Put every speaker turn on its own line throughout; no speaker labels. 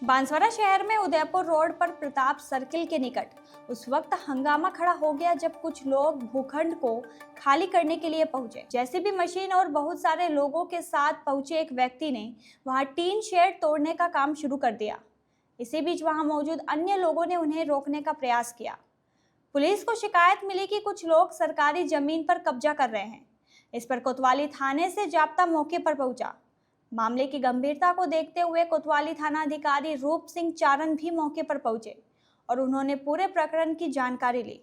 बांसवाड़ा शहर में उदयपुर रोड पर प्रताप सर्किल के निकट उस वक्त हंगामा खड़ा हो गया जब कुछ लोग भूखंड को खाली करने के लिए पहुंचे। जेसीबी मशीन और बहुत सारे लोगों के साथ पहुंचे एक व्यक्ति ने वहां टीन शेड तोड़ने का काम शुरू कर दिया। इसी बीच वहां मौजूद अन्य लोगों ने उन्हें रोकने का प्रयास किया। पुलिस को शिकायत मिली कि कुछ लोग सरकारी जमीन पर कब्जा कर रहे हैं। इस पर कोतवाली थाने से जाब्ता मौके पर पहुंचा। मामले की गंभीरता को देखते हुए कोतवाली थाना अधिकारी रूप सिंह चारण भी मौके पर पहुंचे और उन्होंने पूरे प्रकरण की जानकारी ली।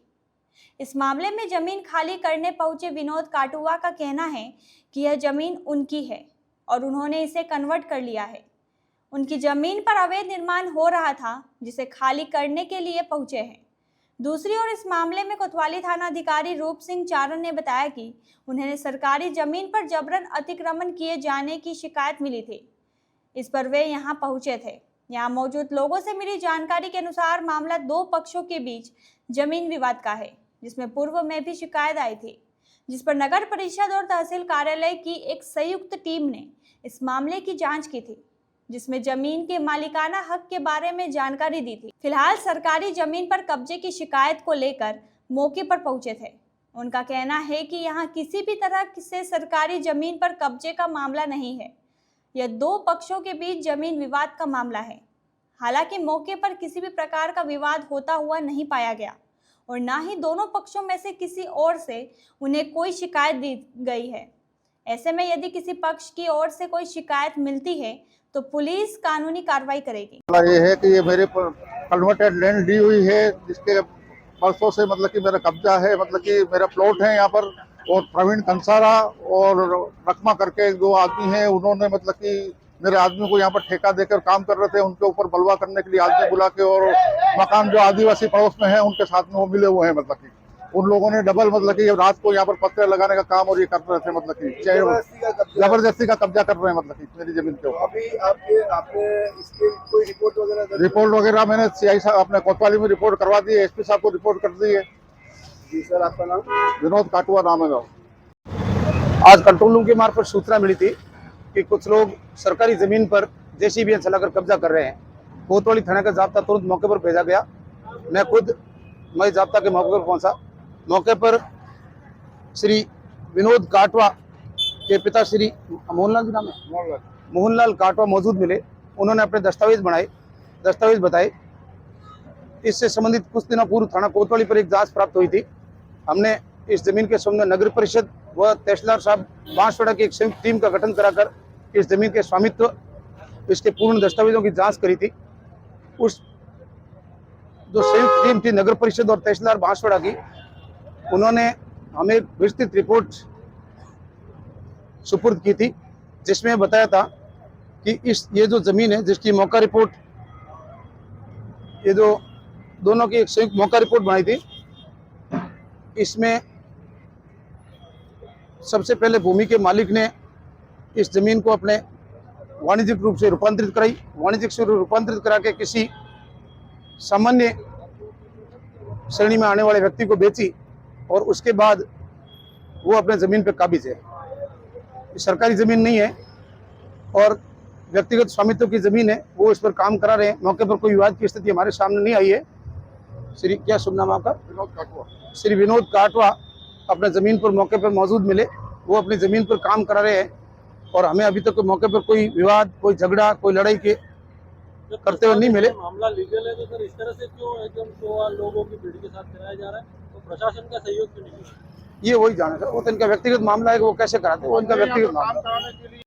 इस मामले में जमीन खाली करने पहुंचे विनोद काटुआ का कहना है कि यह जमीन उनकी है और उन्होंने इसे कन्वर्ट कर लिया है। उनकी जमीन पर अवैध निर्माण हो रहा था जिसे खाली करने के लिए पहुंचे हैं। दूसरी ओर इस मामले में कोतवाली थाना अधिकारी रूप सिंह चारण ने बताया कि उन्हें सरकारी जमीन पर जबरन अतिक्रमण किए जाने की शिकायत मिली थी। इस पर वे यहां पहुंचे थे। यहां मौजूद लोगों से मिली जानकारी के अनुसार मामला दो पक्षों के बीच जमीन विवाद का है, जिसमें पूर्व में भी शिकायत आई थी, जिस पर नगर परिषद और तहसील कार्यालय की एक संयुक्त टीम ने इस मामले की जांच की थी, जिसमें जमीन के मालिकाना हक के बारे में जानकारी दी थी। फिलहाल सरकारी जमीन पर कब्जे की शिकायत को लेकर मौके पर पहुंचे थे। उनका कहना है कि यहां किसी भी तरह से सरकारी जमीन पर कब्जे का मामला नहीं है। यह दो पक्षों के बीच जमीन विवाद का मामला है। हालांकि मौके पर किसी भी प्रकार का विवाद होता हुआ नहीं पाया गया और न ही दोनों पक्षों में से किसी और से उन्हें कोई शिकायत दी गई है। ऐसे में यदि किसी पक्ष की ओर से कोई शिकायत मिलती है तो पुलिस कानूनी कार्रवाई करेगी।
ये है कि ये मेरे कन्वर्टेड लैंड दी हुई है, जिसके परसों से मतलब कि मेरा कब्जा है, मतलब कि मेरा प्लॉट है यहाँ पर। और प्रवीण कंसारा और रकमा करके दो आदमी हैं, उन्होंने मतलब कि मेरे आदमी को यहाँ पर ठेका देकर काम कर रहे थे। उनके ऊपर बलवा करने के लिए आदमी बुला के, और मकान जो आदिवासी पड़ोस में है उनके साथ में वो मिले हुए हैं। मतलब कि उन लोगों ने डबल मतलब कि रात को यहाँ पर पत्थर लगाने का काम और ये कर रहे थे, मतलब कि जबरदस्ती का कब्जा कर रहे हैं, मतलब कि मेरी जमीन के ऊपर।
अभी आपने इसके कोई
रिपोर्ट वगैरह मैंने सीआई साहब अपने कोतवाली में रिपोर्ट करवा दी है, एसपी साहब को रिपोर्ट कर दी है।
जी सर, आपका नाम?
विनोद काटुआ नाम है।
आज कंट्रोल रूम के मार्फत सूचना मिली थी कि कुछ लोग सरकारी जमीन पर जेसीबी चलाकर कब्जा कर रहे हैं। कोतवाली थाने का जाब्ता तुरंत मौके पर भेजा गया। मैं जाब्ता के मौके पर पहुंचा। मौके पर श्री विनोद काटवा के पिता श्री मोहनलाल जी नाम है, मोहनलाल काटवा मौजूद मिले। उन्होंने अपने दस्तावेज बताए। इससे संबंधित कुछ दिनों पूर्व थाना कोतवाली पर एक जांच प्राप्त हुई थी। हमने इस जमीन के संबंध में नगर परिषद व तहसीलदार साहब बांसवाड़ा की एक संयुक्त टीम का गठन कराकर इस जमीन के स्वामित्व, इसके पूर्ण दस्तावेजों की जांच करी थी। उस जो संयुक्त टीम थी नगर परिषद और तहसीलदार बांसवाड़ा की, उन्होंने हमें एक विस्तृत रिपोर्ट सुपुर्द की थी, जिसमें बताया था कि ये जो जमीन है, जिसकी मौका रिपोर्ट, ये जो दोनों की एक संयुक्त मौका रिपोर्ट बनाई थी, इसमें सबसे पहले भूमि के मालिक ने इस जमीन को अपने वाणिज्यिक रूप से रूपांतरित कराई। वाणिज्यिक से रूपांतरित करा के किसी सामान्य श्रेणी में आने वाले व्यक्ति को बेची और उसके बाद वो अपने जमीन पे काबिज है। सरकारी जमीन नहीं है और व्यक्तिगत स्वामित्व की जमीन है, वो इस पर काम करा रहे हैं। मौके पर कोई विवाद की स्थिति हमारे सामने नहीं आई है। श्री क्या शुभ नाम आपका?
विनोद काटुआ।
श्री विनोद काटवा अपने जमीन पर मौके पर मौजूद मिले। वो अपनी जमीन पर काम करा रहे हैं और हमें अभी तक मौके पर कोई विवाद, कोई झगड़ा, कोई लड़ाई के करते हुए नहीं मिले।
मामला लीगल है तो सर इस तरह से क्यों एकदम 100 लोगों की भीड़ के साथ कराया जा रहा है? तो प्रशासन का सहयोग क्यों नहीं?
ये वही जाने सर, वो तो इनका व्यक्तिगत मामला है कि वो कैसे कराते हैं, वो इनका व्यक्तिगत मामला है।